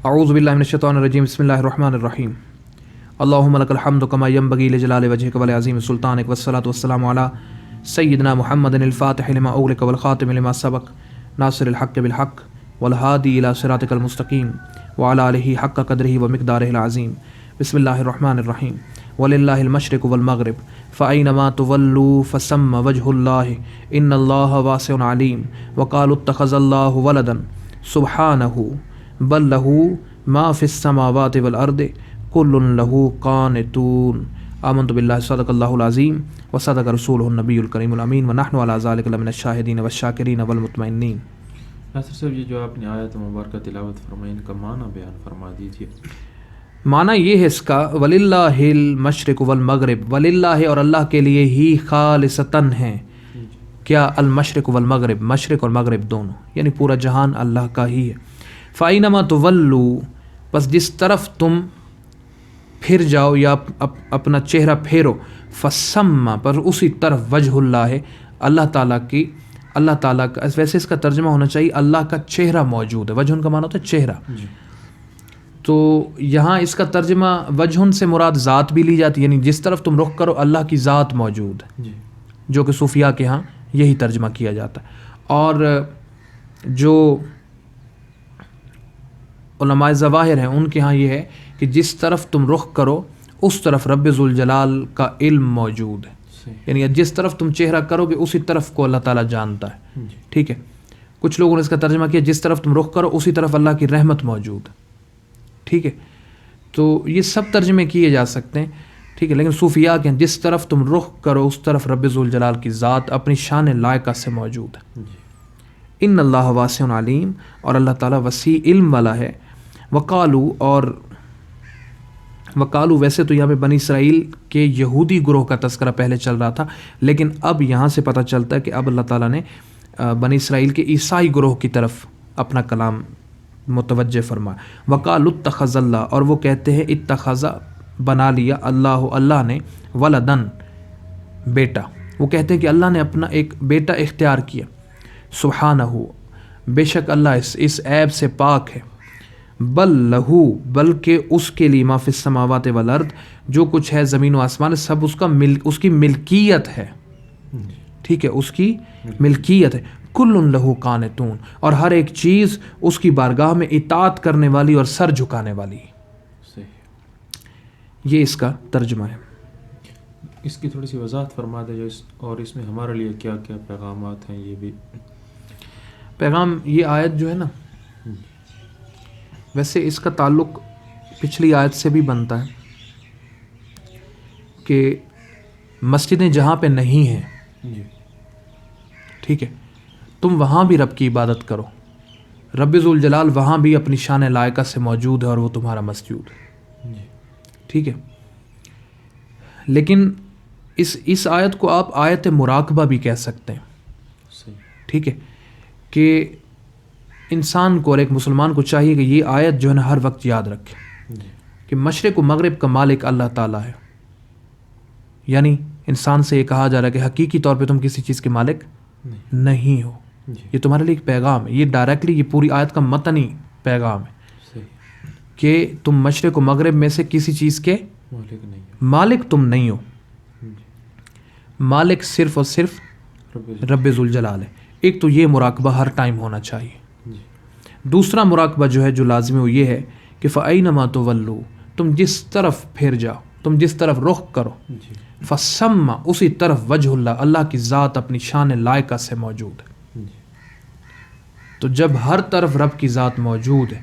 اعوذ باللہ من الشیطان الرجیم بسم اللہ الرحمن الرحیم اللہم لک الحمد کما ینبغی لجلال وجہک ولعظیم سلطانک والصلاۃ والسلام علی سیدنا محمد الفاتح لما اغلق والخاتم لما سبق ناصر الحق بالحق والہادی الی صراطک المستقیم وعلی آلہ حق قدرہ ومقدارہ العظیم بسم اللہ الرحمن الرحیم وللہ المشرق والمغرب فأینما تولوا فثم وجہ اللہ ان اللہ واسع علیم وقالوا اتخذ اللہ ولدا سبحانہ بل لہ ما فی السماوات والارض کل لہ قانتون آمنت باللہ صدق اللہ العظیم وصدق رسولہ النبی الکریم الامین ونحن علی ذلک لمن الشاہدین والشاکرین والمطمئنین۔ ناصر صاحب، یہ جو آپ نے آیت مبارکہ تلاوت فرمائی، ان کا معنی بیان فرما دیجیے۔ معنی یہ ہے اس کا، وللہ المشرق والمغرب، وللہ اور اللہ کے لیے ہی خالصتاً ہیں کیا المشرق والمغرب، مشرق اور مغرب دونوں، یعنی پورا جہان اللہ کا ہی ہے۔ فَأَيْنَمَا تُوَلُّوا، پس جس طرف تم پھر جاؤ یا اپنا چہرہ پھیرو، فَثَمَّ پر اسی طرف وجہ اللہ ہے، اللہ تعالیٰ کی، اللہ تعالیٰ کا، ویسے اس کا ترجمہ ہونا چاہیے اللہ کا چہرہ موجود ہے۔ وجہ کا معنی ہوتا ہے چہرہ، تو یہاں اس کا ترجمہ وجہ سے مراد ذات بھی لی جاتی ہے، یعنی جس طرف تم رخ کرو اللہ کی ذات موجود ہے، جو کہ صوفیاء کے ہاں یہی ترجمہ کیا جاتا ہے۔ اور جو علماء ظواہر ہیں ان کے ہاں یہ ہے کہ جس طرف تم رخ کرو اس طرف رب ذوالجلال کا علم موجود ہے، یعنی جس طرف تم چہرہ کرو گے اسی طرف کو اللہ تعالیٰ جانتا ہے، ٹھیک ہے۔ کچھ لوگوں نے اس کا ترجمہ کیا جس طرف تم رخ کرو اسی طرف اللہ کی رحمت موجود ہے، ٹھیک ہے۔ تو یہ سب ترجمے کیے جا سکتے ہیں، ٹھیک ہے، لیکن صوفیاء کے جس طرف تم رخ کرو اس طرف رب ذوالجلال کی ذات اپنی شان لائقہ سے موجود ہے۔ ان اللہ واسع علیم، اور اللہ تعالیٰ وسیع علم والا ہے۔ وقالو ویسے تو یہاں پہ بنی اسرائیل کے یہودی گروہ کا تذکرہ پہلے چل رہا تھا، لیکن اب یہاں سے پتہ چلتا ہے کہ اب اللہ تعالیٰ نے بنی اسرائیل کے عیسائی گروہ کی طرف اپنا کلام متوجہ فرمایا۔ وقالوا اتخذ اللہ، اور وہ کہتے ہیں اتخذ بنا لیا اللہ نے ولدن بیٹا، وہ کہتے ہیں کہ اللہ نے اپنا ایک بیٹا اختیار کیا۔ سبحانہ، بے شک اللہ اس عیب سے پاک ہے۔ بل لہو، بلکہ اس کے لیے ما فی السماوات والارض، جو کچھ ہے زمین و آسمان سب اس کی ملکیت ہے، ٹھیک ہے، اس کی ملکیت ہے۔ کل لہو قانتون، اور ہر ایک چیز اس کی بارگاہ میں اطاعت کرنے والی اور سر جھکانے والی، یہ اس کا ترجمہ ہے۔ اس کی تھوڑی سی وضاحت فرما دے جو اور اس میں ہمارے لیے کیا کیا پیغامات ہیں۔ یہ بھی پیغام، یہ آیت جو ہے نا، ویسے اس کا تعلق پچھلی آیت سے بھی بنتا ہے کہ مسجدیں جہاں پہ نہیں ہیں، ٹھیک ہے، تم وہاں بھی رب کی عبادت کرو، رب ذوالجلال وہاں بھی اپنی شان لائقہ سے موجود ہے اور وہ تمہارا مسجود ہے، ٹھیک ہے۔ لیکن اس آیت کو آپ آیت مراقبہ بھی کہہ سکتے ہیں، ٹھیک ہے، کہ انسان کو اور ایک مسلمان کو چاہیے کہ یہ آیت جو ہے نا ہر وقت یاد رکھے کہ مشرق و مغرب کا مالک اللہ تعالیٰ ہے، یعنی انسان سے یہ کہا جا رہا ہے کہ حقیقی طور پہ تم کسی چیز کے مالک نہیں ہو، یہ تمہارے لیے ایک پیغام ہے، یہ ڈائریکٹلی یہ پوری آیت کا متنی پیغام ہے کہ تم مشرق و مغرب میں سے کسی چیز کے مالک تم نہیں ہو، مالک صرف اور صرف رب ذوالجلال ہے۔ ایک تو یہ مراقبہ ہر ٹائم ہونا چاہیے۔ دوسرا مراقبہ جو ہے جو لازمی وہ یہ ہے کہ فَأَيْنَمَا تُوَلُّوا، تم جس طرف پھر جاؤ، تم جس طرف رخ کرو، فَثَمَّ اسی طرف وجہ اللہ، اللہ کی ذات اپنی شان لائقہ سے موجود ہے۔ تو جب ہر طرف رب کی ذات موجود ہے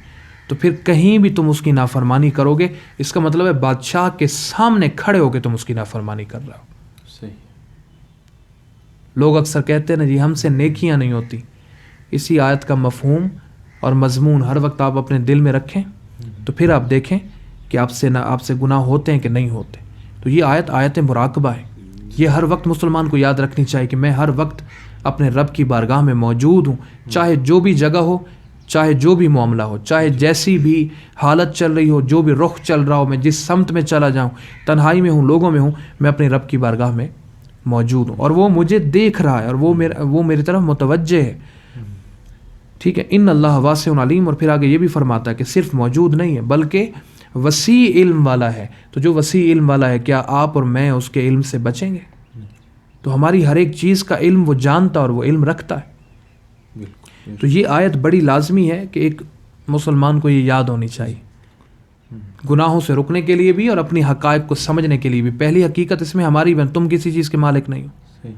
تو پھر کہیں بھی تم اس کی نافرمانی کرو گے، اس کا مطلب ہے بادشاہ کے سامنے کھڑے ہو کے تم اس کی نافرمانی کر رہے ہو۔ لوگ اکثر کہتے ہیں نا جی ہم سے نیکیاں نہیں ہوتی، اسی آیت کا مفہوم اور مضمون ہر وقت آپ اپنے دل میں رکھیں تو پھر آپ دیکھیں کہ آپ سے گناہ ہوتے ہیں کہ نہیں ہوتے۔ تو یہ آیت مراقبہ ہے، یہ ہر وقت مسلمان کو یاد رکھنی چاہیے کہ میں ہر وقت اپنے رب کی بارگاہ میں موجود ہوں، چاہے جو بھی جگہ ہو، چاہے جو بھی معاملہ ہو، چاہے جیسی بھی حالت چل رہی ہو، جو بھی رخ چل رہا ہو، میں جس سمت میں چلا جاؤں، تنہائی میں ہوں، لوگوں میں ہوں، میں اپنے رب کی بارگاہ میں موجود ہوں اور وہ مجھے دیکھ رہا ہے اور وہ میری طرف متوجہ ہے، ٹھیک ہے، ان اللہ واسع علیم، اور پھر آگے یہ بھی فرماتا ہے کہ صرف موجود نہیں ہے بلکہ وسیع علم والا ہے. تو جو وسیع علم والا ہے، کیا آپ اور میں اس کے علم سے بچیں گے؟ تو ہماری ہر ایک چیز کا علم وہ جانتا اور وہ علم رکھتا ہے. بالکل. تو یہ آیت بڑی لازمی ہے کہ ایک مسلمان کو یہ یاد ہونی چاہیے، گناہوں سے رکنے کے لیے بھی اور اپنی حقائق کو سمجھنے کے لیے بھی. پہلی حقیقت اس میں ہماری بن، تم کسی چیز کے مالک نہیں ہو.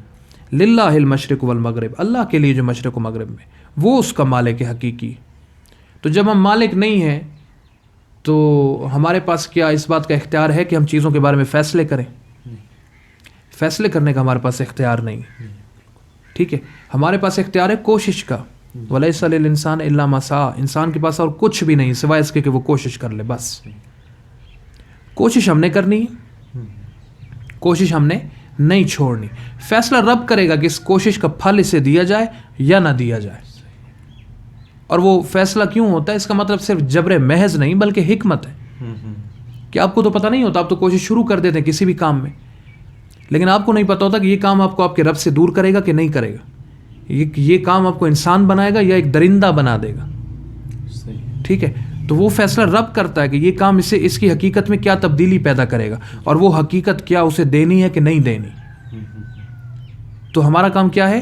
للہ المشرق والمغرب، اللہ کے لیے جو مشرق و مغرب میں، وہ اس کا مالک ہے حقیقی. تو جب ہم مالک نہیں ہیں تو ہمارے پاس کیا اس بات کا اختیار ہے کہ ہم چیزوں کے بارے میں فیصلے کریں؟ فیصلے کرنے کا ہمارے پاس اختیار نہیں. ٹھیک ہے، ہمارے پاس اختیار ہے کوشش کا. وَلَيْسَ لِلْإِنسَانِ إِلَّا مَا سَعَىٰ، انسان کے پاس اور کچھ بھی نہیں سوائے اس کے کہ وہ کوشش کر لے. بس کوشش ہم نے کرنی ہے، کوشش ہم نے نہیں چھوڑنی. فیصلہ رب کرے گا کہ اس کوشش کا پھل اسے دیا جائے یا نہ دیا جائے. اور وہ فیصلہ کیوں ہوتا ہے؟ اس کا مطلب صرف جبر محض نہیں بلکہ حکمت ہے کہ آپ کو تو پتہ نہیں ہوتا، آپ تو کوشش شروع کر دیتے ہیں کسی بھی کام میں، لیکن آپ کو نہیں پتہ ہوتا کہ یہ کام آپ کو آپ کے رب سے دور کرے گا کہ نہیں کرے گا. یہ کام آپ کو انسان بنائے گا یا ایک درندہ بنا دے گا. ٹھیک ہے، تو وہ فیصلہ رب کرتا ہے کہ یہ کام اس کی حقیقت میں کیا تبدیلی پیدا کرے گا، اور وہ حقیقت کیا اسے دینی ہے کہ نہیں دینی. تو ہمارا کام کیا ہے؟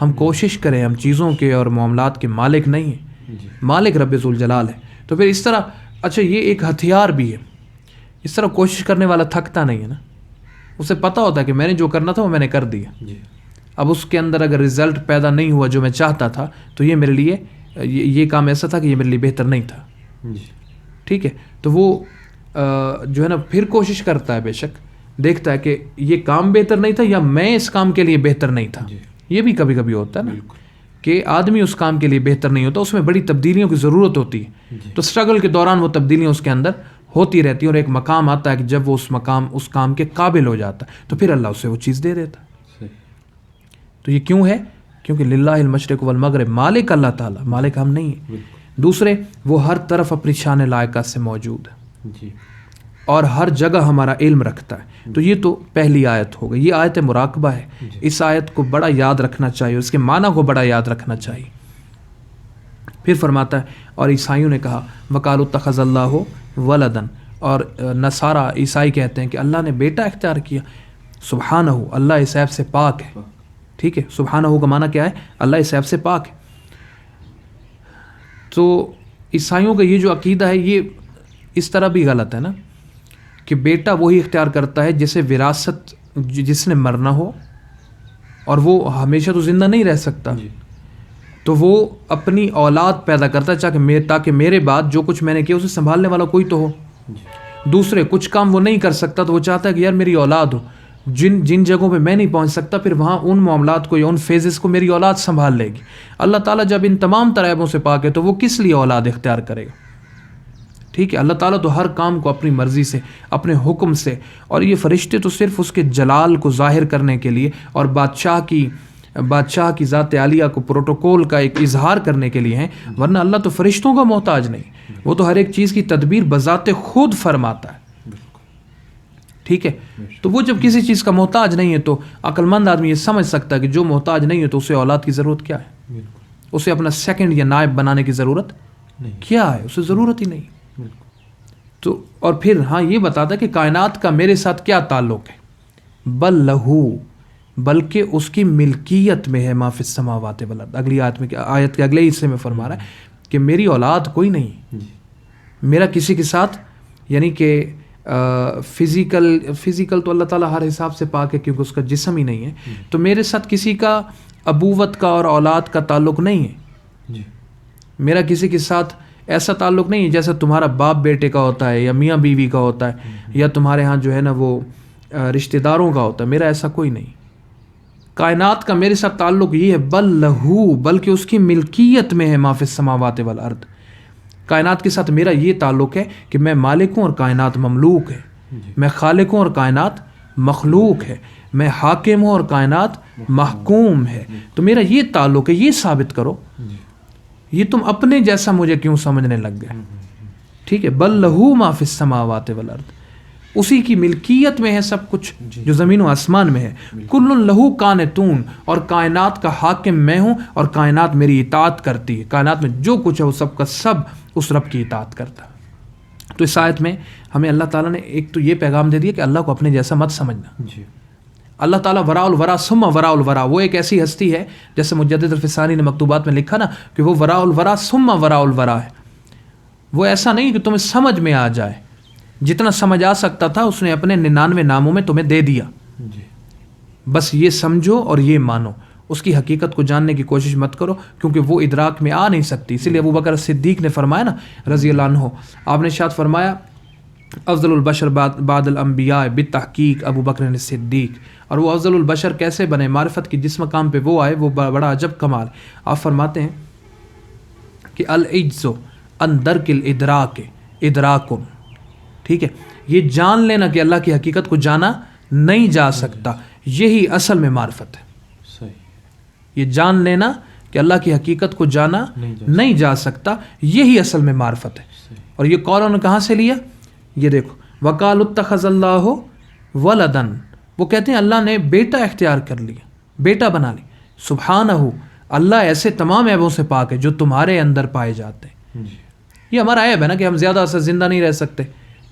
ہم کوشش کریں. ہم چیزوں کے اور معاملات کے مالک نہیں ہیں، مالک رب ذوالجلال ہے. تو پھر اس طرح اچھا یہ ایک ہتھیار بھی ہے. اس طرح کوشش کرنے والا تھکتا نہیں ہے نا، اسے پتہ ہوتا ہے کہ میں نے جو کرنا تھا وہ میں نے کر دیا. اب اس کے اندر اگر رزلٹ پیدا نہیں ہوا جو میں چاہتا تھا تو یہ میرے لیے یہ کام ایسا تھا کہ یہ میرے لیے بہتر نہیں تھا. ٹھیک ہے، تو وہ جو ہے نا پھر کوشش کرتا ہے، بے شک دیکھتا ہے کہ یہ کام بہتر نہیں تھا یا میں اس کام کے لیے بہتر نہیں تھا. یہ بھی کبھی کبھی ہوتا ہے نا کہ آدمی اس کام کے لیے بہتر نہیں ہوتا، اس میں بڑی تبدیلیوں کی ضرورت ہوتی ہے. تو اسٹرگل کے دوران وہ تبدیلیاں اس کے اندر ہوتی رہتی ہیں، اور ایک مقام آتا ہے کہ جب وہ اس کام کے قابل ہو جاتا ہے تو پھر اللہ اسے وہ چیز دے دیتا. تو یہ کیوں ہے؟ کیونکہ للہ المشرق والمغرب، مالک اللہ تعالیٰ، مالک ہم نہیں ہیں. دوسرے، وہ ہر طرف اپنی شان لائقہ سے موجود ہے اور ہر جگہ ہمارا علم رکھتا ہے. تو یہ تو پہلی آیت ہو گئی، یہ آیت مراقبہ ہے. اس آیت کو بڑا یاد رکھنا چاہیے، اس کے معنی کو بڑا یاد رکھنا چاہیے. پھر فرماتا ہے اور عیسائیوں نے کہا وقالوا اتخذ اللہ ولدن، اور نصارہ عیسائی کہتے ہیں کہ اللہ نے بیٹا اختیار کیا. سبحانہ، اللہ اس عیب سے پاک ہے. ٹھیک ہے، سبحانہ کا معنی کیا ہے؟ اللہ اس عیب سے پاک ہے. تو عیسائیوں کا یہ جو عقیدہ ہے یہ اس طرح بھی غلط ہے نا کہ بیٹا وہی اختیار کرتا ہے جسے وراثت، جس نے مرنا ہو اور وہ ہمیشہ تو زندہ نہیں رہ سکتا. تو وہ اپنی اولاد پیدا کرتا ہے تاکہ میرے بعد جو کچھ میں نے کیا اسے سنبھالنے والا کوئی تو ہو. دوسرے کچھ کام وہ نہیں کر سکتا تو وہ چاہتا ہے کہ یار میری اولاد ہو، جن جگہوں پہ میں نہیں پہنچ سکتا پھر وہاں ان معاملات کو یا ان فیزز کو میری اولاد سنبھال لے گی. اللہ تعالیٰ جب ان تمام ترائبوں سے پاک ہے تو وہ کس لیے اولاد اختیار کرے گا؟ ٹھیک ہے، اللہ تعالیٰ تو ہر کام کو اپنی مرضی سے، اپنے حکم سے، اور یہ فرشتے تو صرف اس کے جلال کو ظاہر کرنے کے لیے اور بادشاہ کی ذات عالیہ کو پروٹوکول کا ایک اظہار کرنے کے لیے ہیں، ورنہ اللہ تو فرشتوں کا محتاج نہیں. وہ تو ہر ایک چیز کی تدبیر بذات خود فرماتا ہے. ٹھیک ہے، تو وہ جب کسی چیز کا محتاج نہیں ہے تو عقل مند آدمی یہ سمجھ سکتا ہے کہ جو محتاج نہیں ہے تو اسے اولاد کی ضرورت کیا ہے؟ اسے اپنا سیکنڈ یا نائب بنانے کی ضرورت کیا ہے؟ اسے ضرورت ہی نہیں. تو اور پھر ہاں یہ بتاتا ہے کہ کائنات کا میرے ساتھ کیا تعلق ہے؟ بل لہو، بلکہ اس کی ملکیت میں ہے ما فی السماوات والارض. اگلی آیت کے اگلے حصے میں فرما رہا ہے کہ میری اولاد کوئی نہیں، میرا کسی کے ساتھ، یعنی کہ فزیکل تو اللہ تعالیٰ ہر حساب سے پاک ہے کیونکہ اس کا جسم ہی نہیں ہے. تو میرے ساتھ کسی کا ابوت کا اور اولاد کا تعلق نہیں ہے. میرا کسی کے ساتھ ایسا تعلق نہیں ہے جیسا تمہارا باپ بیٹے کا ہوتا ہے یا میاں بیوی کا ہوتا ہے یا تمہارے ہاں جو ہے نا وہ رشتہ داروں کا ہوتا ہے. میرا ایسا کوئی نہیں. کائنات کا میرے ساتھ تعلق یہ ہے بل لہو، بلکہ اس کی ملکیت میں ہے ما فی السماوات والارض. کائنات کے ساتھ میرا یہ تعلق ہے کہ میں مالک ہوں اور کائنات مملوک ہے. میں خالق ہوں اور کائنات مخلوق ہے. میں حاکم ہوں اور کائنات محکوم ہے. تو میرا یہ تعلق ہے. یہ ثابت کرو. یہ تم اپنے جیسا مجھے کیوں سمجھنے لگ گئے؟ ٹھیک ہے، بل لہو ما فی السماوات والارض. اسی کی ملکیت میں ہے سب کچھ جو زمین و آسمان میں ہے. کل لہو قانتون، اور کائنات کا حاکم میں ہوں اور کائنات میری اطاعت کرتی ہے. کائنات میں جو کچھ ہے وہ سب کا سب اس رب کی اطاعت کرتا ہے. تو اس آیت میں ہمیں اللہ تعالیٰ نے ایک تو یہ پیغام دے دیا کہ اللہ کو اپنے جیسا مت سمجھنا. جی. اللہ تعالیٰ وراء الورا ثم وراء الورا، وہ ایک ایسی ہستی ہے جیسے مجدد الفسانی نے مکتوبات میں لکھا نا کہ وہ وراء الورا ثم وراء الورا ہے. وہ ایسا نہیں کہ تمہیں سمجھ میں آ جائے، جتنا سمجھ آ سکتا تھا اس نے اپنے 99 ناموں میں تمہیں دے دیا. جی. بس یہ سمجھو اور یہ مانو، اس کی حقیقت کو جاننے کی کوشش مت کرو کیونکہ وہ ادراک میں آ نہیں سکتی. اسی لیے ابو بکر صدیق نے فرمایا نا رضی اللہ عنہ، آپ نے ارشاد فرمایا افضل البشر بعد الانبیاء بالتحقیق ابو بکر صدیق. اور وہ افضل البشر کیسے بنے؟ معرفت کی جس مقام پہ وہ آئے وہ بڑا عجب کمال. آپ فرماتے ہیں کہ العجز عن درک الادراک ادراکن، ٹھیک ہے، یہ جان لینا کہ اللہ کی حقیقت کو جانا نہیں جا سکتا، یہی اصل میں معرفت ہے. صحیح. یہ جان لینا کہ اللہ کی حقیقت کو جانا نہیں جا سکتا، یہی اصل میں معرفت ہے. اور یہ قول انہوں نے کہاں سے لیا؟ یہ دیکھو، وقال اتخذ اللہ ولدن، وہ کہتے ہیں اللہ نے بیٹا اختیار کر لیا، بیٹا بنا لی. سبحانہ، اللہ ایسے تمام عیبوں سے پاک ہے جو تمہارے اندر پائے جاتے ہیں. یہ ہمارا عیب ہے نا کہ ہم زیادہ عرصہ زندہ نہیں رہ سکتے،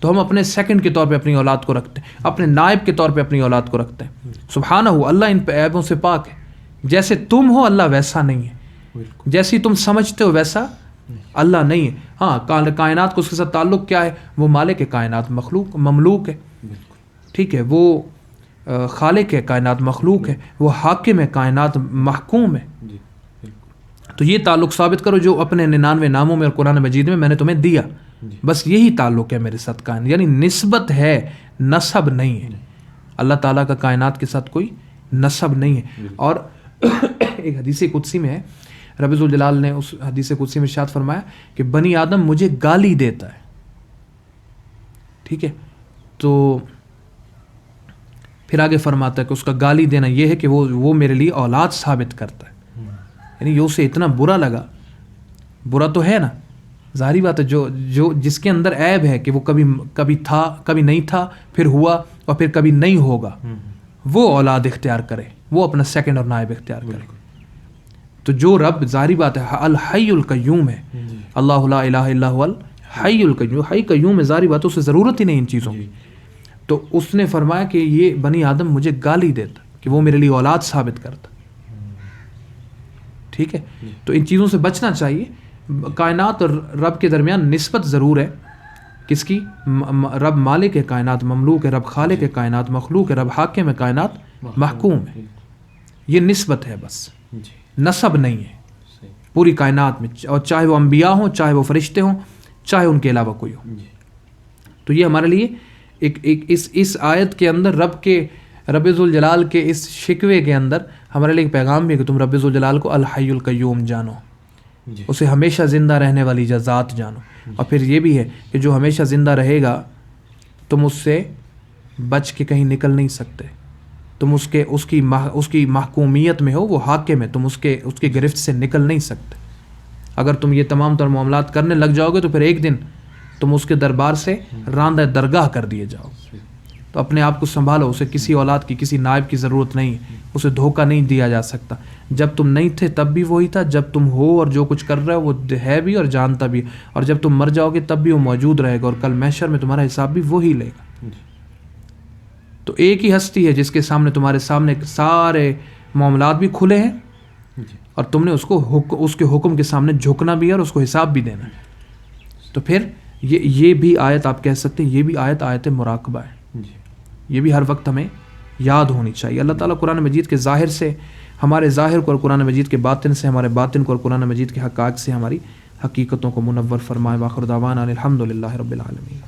تو ہم اپنے سیکنڈ کے طور پہ اپنی اولاد کو رکھتے ہیں، اپنے نائب کے طور پہ اپنی اولاد کو رکھتے ہیں. سبحانہ، اللہ ان عیبوں سے پاک ہے. جیسے تم ہو اللہ ویسا نہیں ہے، جیسی تم سمجھتے ہو ویسا اللہ نہیں ہے. ہاں، کائنات کو اس کے ساتھ تعلق کیا ہے؟ وہ مالک کائنات مملوک ہے، ٹھیک ہے، وہ خالق ہے کائنات مخلوق ہے، وہ حاکم ہے کائنات محکوم ہے. تو یہ تعلق ثابت کرو جو اپنے 99 ناموں میں اور قرآن مجید میں نے تمہیں دیا. بس یہی تعلق ہے میرے ساتھ کائنات، یعنی نسبت ہے، نسب نہیں ہے. اللہ تعالیٰ کا کائنات کے ساتھ کوئی نسب نہیں ہے. اور ایک حدیث قدسی میں ہے، رب ذوالجلال نے اس حدیث قدسی میں ارشاد فرمایا کہ بنی آدم مجھے گالی دیتا ہے، ٹھیک ہے. تو پھر آگے فرماتا ہے کہ اس کا گالی دینا یہ ہے کہ وہ میرے لیے اولاد ثابت کرتا ہے. یعنی یہ اسے اتنا برا لگا. برا تو ہے نا، ظاہری بات ہے، جو جس کے اندر عیب ہے کہ وہ کبھی تھا، کبھی نہیں تھا، پھر ہوا اور پھر کبھی نہیں ہوگا، وہ اولاد اختیار کرے، وہ اپنا سیکنڈ اور نائب اختیار کرے. تو جو رب ظاہری بات ہے الحی القیوم ہے، اللہ لا الہ الا هو الحی القیوم، حی قیوم ہے، ظاہری بات ہے، اسے ضرورت ہی نہیں ان چیزوں کی. تو اس نے فرمایا کہ یہ بنی آدم مجھے گالی دیتا کہ وہ میرے لیے اولاد ثابت کرتا، ٹھیک ہے. تو ان چیزوں سے بچنا چاہیے. کائنات اور رب کے درمیان نسبت ضرور ہے. کس کی؟ رب مالک ہے کائنات مملوک ہے، رب خالق ہے کائنات مخلوق ہے، رب حاکم ہے کائنات محکوم ہے. یہ نسبت ہے بس، نسب نہیں ہے پوری کائنات میں، اور چاہے وہ انبیاء ہوں، چاہے وہ فرشتے ہوں، چاہے ان کے علاوہ کوئی ہو. تو یہ ہمارے لیے ایک اس آیت کے اندر رب ذوالجلال کے اس شکوے کے اندر ہمارے لیے ایک پیغام بھی ہے کہ تم رب ذوالجلال کو الحی القیوم جانو، اسے ہمیشہ زندہ رہنے والی ذات جانو. اور پھر یہ بھی ہے کہ جو ہمیشہ زندہ رہے گا تم اس سے بچ کے کہیں نکل نہیں سکتے. تم اس کی محکومیت میں ہو، وہ حاکم ہے، تم اس کے گرفت سے نکل نہیں سکتے. اگر تم یہ تمام تر معاملات کرنے لگ جاؤ گے تو پھر ایک دن تم اس کے دربار سے راندہ درگاہ کر دیے جاؤ. تو اپنے آپ کو سنبھالو، اسے کسی اولاد کی، کسی نائب کی ضرورت نہیں ہے، اسے دھوکہ نہیں دیا جا سکتا. جب تم نہیں تھے تب بھی وہی تھا، جب تم ہو اور جو کچھ کر رہے ہو وہ ہے بھی اور جانتا بھی، اور جب تم مر جاؤ گے تب بھی وہ موجود رہے گا، اور کل محشر میں تمہارا حساب بھی وہی لے گا. تو ایک ہی ہستی ہے جس کے سامنے تمہارے سامنے سارے معاملات بھی کھلے ہیں، اور تم نے اس کے حکم کے سامنے جھکنا بھی ہے اور اس کو حساب بھی دینا ہے. تو پھر یہ بھی آیت آپ کہہ سکتے ہیں، یہ بھی آیت مراقبہ ہے. یہ بھی ہر وقت ہمیں یاد ہونی چاہیے. اللہ تعالیٰ قرآن مجید کے ظاہر سے ہمارے ظاہر کو، اور قرآن مجید کے باطن سے ہمارے باطن کو، اور قرآن مجید کے حقائق سے ہماری حقیقتوں کو منور فرمائے. وآخر دعوانا الحمد للہ رب العالمین.